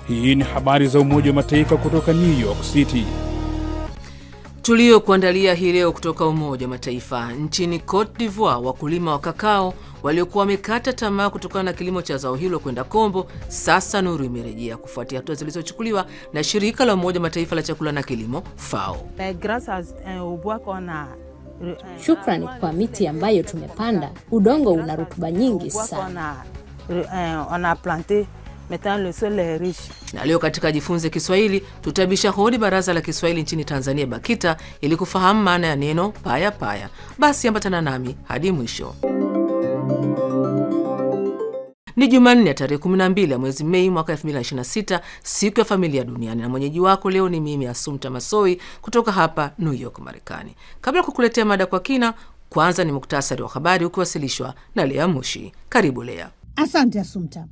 Hii ni habari za Umoja wa Mataifa kutoka New York City. Tuliokuandalia hii leo kutoka Umoja wa Mataifa. Nchini Cote d'Ivoire, wakulima wa kakao waliokuwa wamekata tamaa kutokana na kilimo cha zao hilo kwenda kombo, sasa nuru imerejea kufuatia hatua zilizochukuliwa na shirika la Umoja wa Mataifa la chakula na kilimo FAO. Shukrani kwa miti ambayo tumepanda, udongo una rutuba nyingi sana. Na leo katika Jifunze Kiswahili tutabisha hodi baraza la Kiswahili nchini Tanzania BAKITA ili kufahamu maana ya neno paya paya. Basi ambatana nami hadi mwisho. Ni Jumanne tarehe 12 ya mwezi Mei mwaka 2026, siku ya familia duniani, na mwenyeji wako leo ni mimi Assumpta Massoi kutoka hapa New York, Marekani. Kabla kukuletea mada kwa kina, kwanza ni muktasari wa habari ukiwasilishwa na Lea Mushi. Karibu Lea. Asante Assumpta.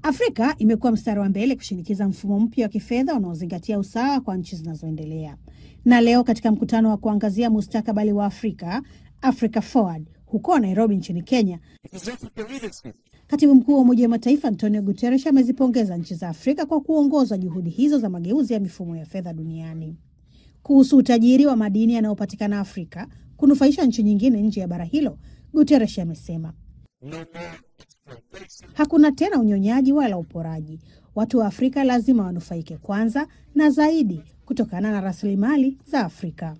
Afrika imekuwa mstari wa mbele kushinikiza mfumo mpya wa kifedha unaozingatia usawa kwa nchi zinazoendelea. Na leo katika mkutano wa kuangazia mustakabali wa Afrika, Africa Forward, huko Nairobi nchini Kenya, Katibu Mkuu wa Umoja wa Mataifa Antonio Guterres amezipongeza nchi za Afrika kwa kuongoza juhudi hizo za mageuzi ya mifumo ya fedha duniani. Kuhusu utajiri wa madini yanayopatikana Afrika kunufaisha nchi nyingine nje ya bara hilo, Guterres amesema hakuna tena unyonyaji wala uporaji. Watu wa Afrika lazima wanufaike kwanza na zaidi kutokana na rasilimali za Afrika.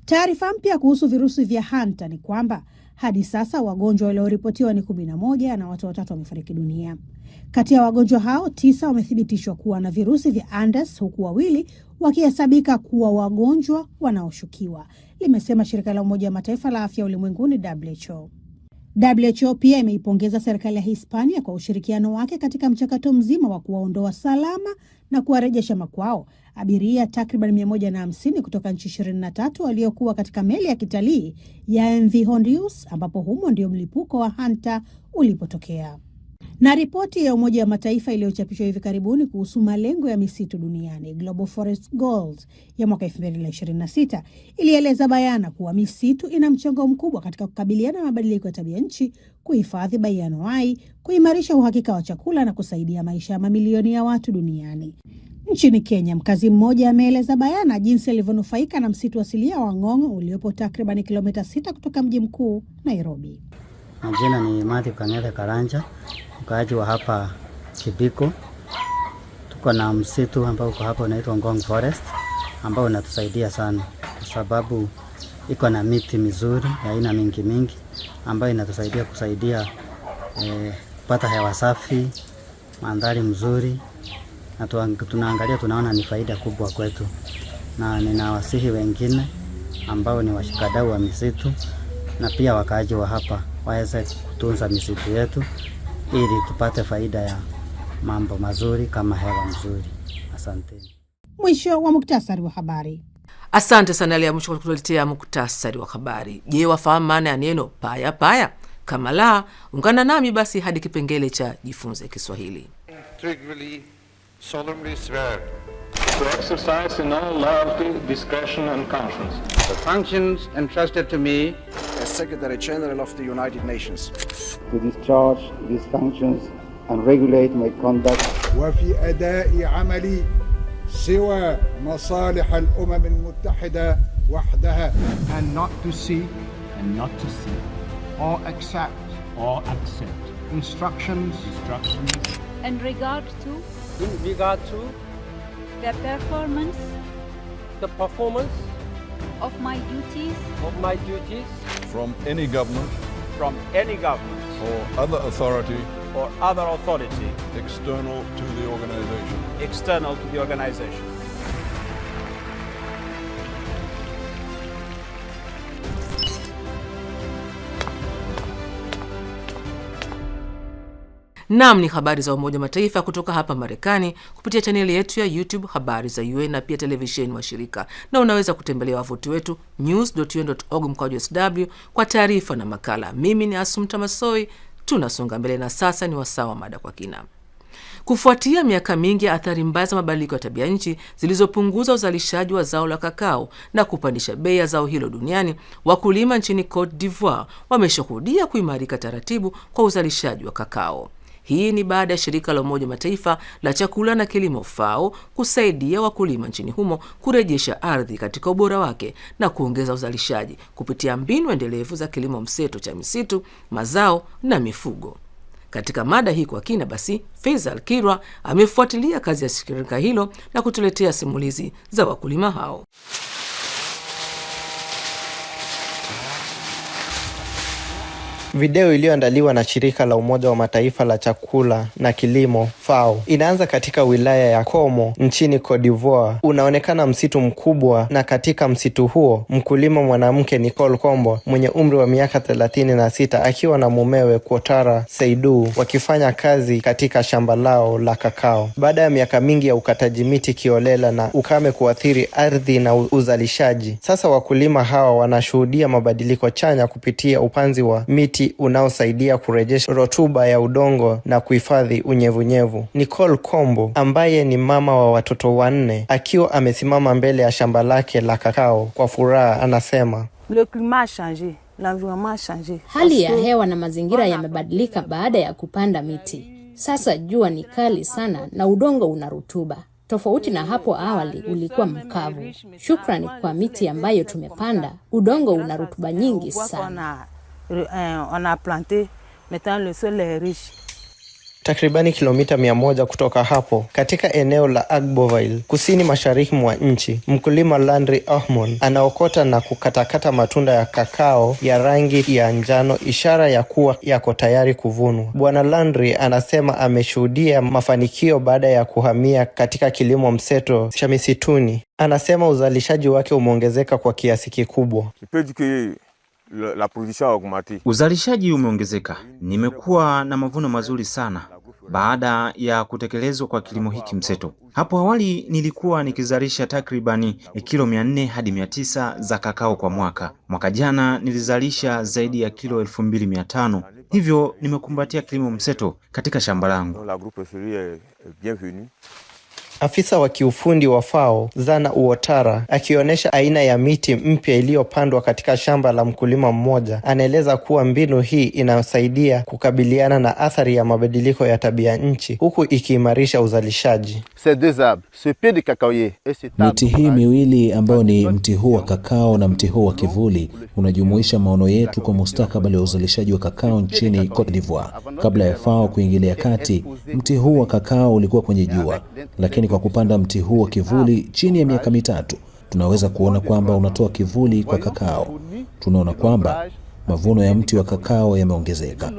Taarifa mpya kuhusu virusi vya Hanta ni kwamba hadi sasa wagonjwa walioripotiwa ni 11 na watu 3 wamefariki dunia. Kati ya wagonjwa hao 9 wamethibitishwa kuwa na virusi vya Andes, huku 2 wakihesabika kuwa wagonjwa wanaoshukiwa, limesema shirika la Umoja wa Mataifa la Afya Ulimwenguni WHO. WHO pia imeipongeza serikali ya Hispania kwa ushirikiano wake katika mchakato mzima wa kuwaondoa salama na kuwarejesha makwao abiria takriban 150 kutoka nchi 23 waliokuwa katika meli ya kitalii ya MV Hondius, ambapo humo ndio mlipuko wa Hanta ulipotokea. Na ripoti ya Umoja wa Mataifa iliyochapishwa hivi karibuni kuhusu malengo ya misitu duniani, Global Forest Goals, ya mwaka 2026 ilieleza bayana kuwa misitu ina mchango mkubwa katika kukabiliana na mabadiliko ya tabia nchi, kuhifadhi bioanuwai, kuimarisha uhakika wa chakula na kusaidia maisha ya mamilioni ya watu duniani. Nchini Kenya, mkazi mmoja ameeleza bayana jinsi alivyonufaika na msitu asilia wa Ngong uliopo takriban kilomita 6 kutoka mji mkuu Nairobi. Majina ni Matthew Kang'ethe Karanja, mkaaji wa hapa Kibiko. Tuko na msitu ambao uko hapa unaitwa Ngong Forest, ambao unatusaidia sana kwa sababu iko na miti mizuri ya aina mingi ambayo inatusaidia kupata hewa safi, mandhari mzuri, na tunaangalia tunaona ni faida kubwa kwetu. Na ninawasihi wengine ambao ni washikadau wa misitu na pia wakaaji wa hapa waweze kutunza misitu yetu ili tupate faida ya mambo mazuri kama hewa nzuri. Asante. Mwisho wa muktasari wa habari. Asante sana Lea Mushi kwa kutuletea muktasari wa habari. Je, wafahamu maana ya neno paya paya? Kama la, ungana nami basi hadi kipengele cha Jifunze Kiswahili. Solemnly swear to exercise in all loyalty, discretion and conscience the functions entrusted to me as Secretary General of the United Nations, to discharge these functions and regulate my conduct وفي أداء عملي سوى مصالح الأمم المتحدة وحدها, and not to seek or accept instructions in regard to the performance of my duties from any government or other authority external to the organization. Naam, ni habari za Umoja wa Mataifa kutoka hapa Marekani kupitia chaneli yetu ya YouTube Habari za UN na pia televisheni wa shirika. Na unaweza kutembelea wavuti wetu news.un.org/sw kwa taarifa na makala. Mimi ni Assumpta Massoi. Tunasonga mbele na sasa ni wasaa wa mada kwa kina. Kufuatia miaka mingi ya athari mbaya za mabadiliko ya tabia nchi zilizopunguza uzalishaji wa zao la kakao na kupandisha bei ya zao hilo duniani, wakulima nchini Cote d'Ivoire wameshuhudia kuimarika taratibu kwa uzalishaji wa kakao. Hii ni baada ya shirika la Umoja Mataifa la chakula na kilimo FAO kusaidia wakulima nchini humo kurejesha ardhi katika ubora wake na kuongeza uzalishaji kupitia mbinu endelevu za kilimo mseto cha misitu, mazao na mifugo. Katika mada hii kwa kina basi, Faisal Kirwa amefuatilia kazi ya shirika hilo na kutuletea simulizi za wakulima hao. Video iliyoandaliwa na shirika la Umoja wa Mataifa la chakula na kilimo FAO inaanza katika wilaya ya Komo nchini Cote d'Ivoire. Unaonekana msitu mkubwa, na katika msitu huo mkulima mwanamke Nicole Kombo mwenye umri wa miaka 36 akiwa na mumewe Kotara Seydou wakifanya kazi katika shamba lao la kakao. Baada ya miaka mingi ya ukataji miti kiolela na ukame kuathiri ardhi na uzalishaji, sasa wakulima hawa wanashuhudia mabadiliko chanya kupitia upanzi wa miti unaosaidia kurejesha rotuba ya udongo na kuhifadhi unyevunyevu. Nicole Kombo ambaye ni mama wa watoto 4 akiwa amesimama mbele ya shamba lake la kakao kwa furaha anasema, hali ya hewa na mazingira yamebadilika baada ya kupanda miti. Sasa jua ni kali sana na udongo una rutuba. Tofauti na hapo awali ulikuwa mkavu. Shukrani kwa miti ambayo tumepanda, udongo una rutuba nyingi sana. Takribani kilomita 100 kutoka hapo, katika eneo la Agboville, kusini mashariki mwa nchi, mkulima Landry Ahmon anaokota na kukatakata matunda ya kakao ya rangi ya njano, ishara ya kuwa yako tayari kuvunwa. Bwana Landry anasema ameshuhudia mafanikio baada ya kuhamia katika kilimo mseto cha misituni. Anasema uzalishaji wake umeongezeka kwa kiasi kikubwa. Uzalishaji umeongezeka. Nimekuwa na mavuno mazuri sana baada ya kutekelezwa kwa kilimo hiki mseto. Hapo awali nilikuwa nikizalisha takribani kilo 400 hadi 900 za kakao kwa mwaka. Mwaka jana nilizalisha zaidi ya kilo 2500. Hivyo nimekumbatia kilimo mseto katika shamba langu. Afisa wa kiufundi wa FAO, Zana Uotara, akionyesha aina ya miti mpya iliyopandwa katika shamba la mkulima mmoja, anaeleza kuwa mbinu hii inasaidia kukabiliana na athari ya mabadiliko ya tabia nchi huku ikiimarisha uzalishaji. Miti hii miwili ambayo ni mti huu wa kakao na mti huu wa kivuli unajumuisha maono yetu kwa mustakabali wa uzalishaji wa kakao nchini Cote d'Ivoire. Kabla ya FAO kuingilia kati, mti huu wa kakao ulikuwa kwenye jua, lakini kwa kupanda mti huu wa kivuli chini ya miaka 3, tunaweza kuona kwamba unatoa kivuli kwa kakao. Tunaona kwamba mavuno ya mti wa kakao yameongezeka.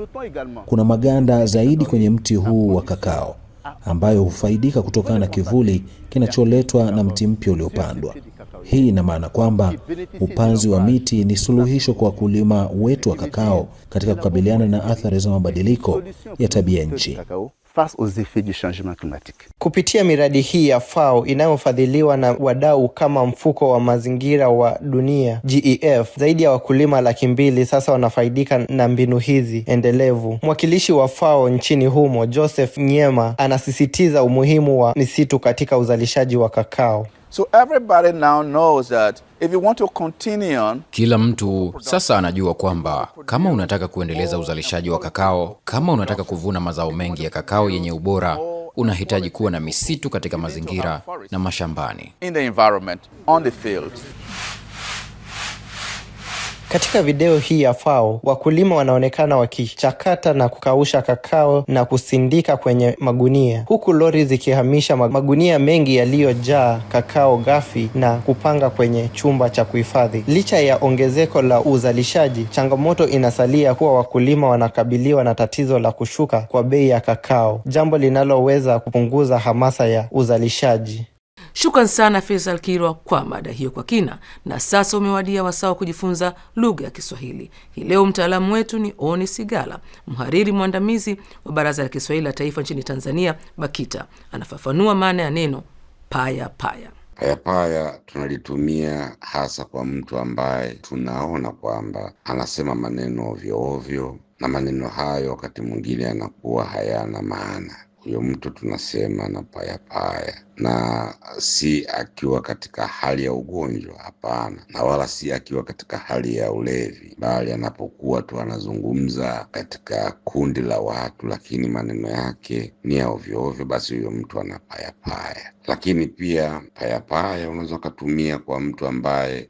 Kuna maganda zaidi kwenye mti huu wa kakao ambayo hufaidika kutokana na kivuli kinacholetwa na mti mpya uliopandwa. Hii ina maana kwamba upanzi wa miti ni suluhisho kwa wakulima wetu wa kakao katika kukabiliana na athari za mabadiliko ya tabia nchi. Kupitia miradi hii ya FAO inayofadhiliwa na wadau kama mfuko wa mazingira wa dunia GEF, zaidi ya wakulima 200,000 sasa wanafaidika na mbinu hizi endelevu. Mwakilishi wa FAO nchini humo, Joseph Nyema, anasisitiza umuhimu wa misitu katika uzalishaji wa kakao. So everybody now knows that if you want to continue on, kila mtu sasa anajua kwamba kama unataka kuendeleza uzalishaji wa kakao, kama unataka kuvuna mazao mengi ya kakao yenye ubora, unahitaji kuwa na misitu katika mazingira na mashambani. In the environment, on the field. Katika video hii ya FAO, wakulima wanaonekana wakichakata na kukausha kakao na kusindika kwenye magunia, huku lori zikihamisha magunia mengi yaliyojaa kakao ghafi na kupanga kwenye chumba cha kuhifadhi. Licha ya ongezeko la uzalishaji, changamoto inasalia kuwa wakulima wanakabiliwa na tatizo la kushuka kwa bei ya kakao, jambo linaloweza kupunguza hamasa ya uzalishaji. Shukran sana Faisal Kirwa kwa mada hiyo kwa kina. Na sasa umewadia wasaa wa kujifunza lugha ya Kiswahili. Hii leo mtaalamu wetu ni Oni Sigala, mhariri mwandamizi wa Baraza la Kiswahili la Taifa nchini Tanzania, BAKITA. Anafafanua maana ya neno paya paya. Paya paya tunalitumia hasa kwa mtu ambaye tunaona kwamba anasema maneno ovyo ovyo, na maneno hayo wakati mwingine yanakuwa hayana maana. Huyo mtu tunasema na paya paya. na si akiwa katika hali ya ugonjwa, hapana, na wala si akiwa katika hali ya ulevi, bali anapokuwa tu anazungumza katika kundi la watu, lakini maneno yake ni ya ovyo ovyo, basi huyo mtu anapayapaya. Lakini pia payapaya unaweza kutumia kwa mtu ambaye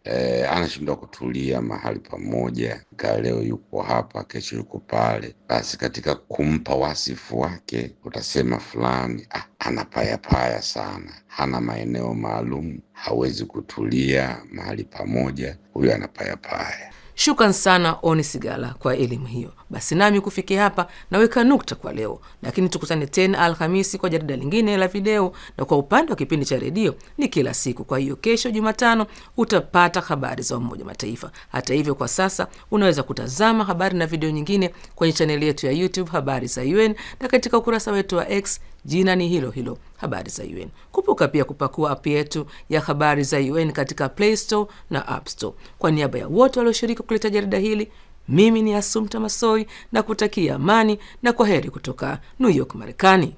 anashindwa kutulia mahali pamoja, leo yuko hapa, kesho yuko pale, basi katika kumpa wasifu wake utasema fulani anapayapaya sana, hana maeneo maalum, hawezi kutulia mahali pamoja, huyo anapayapaya. Shukran sana Oni Sigala kwa elimu hiyo. Basi nami kufikia hapa naweka nukta kwa leo, lakini tukutane tena Alhamisi kwa jarida lingine la video, na kwa upande wa kipindi cha redio ni kila siku. Kwa hiyo kesho Jumatano utapata habari za Umoja Mataifa. Hata hivyo, kwa sasa unaweza kutazama habari na video nyingine kwenye chaneli yetu ya YouTube Habari za UN, na katika ukurasa wetu wa X jina ni hilo hilo Habari za UN. Kumbuka pia kupakua app yetu ya Habari za UN katika Play Store na App Store. Kwa niaba ya wote walioshiriki kuleta jarida hili, mimi ni Assumpta Massoi na kutakia amani na kwaheri kutoka New York, Marekani.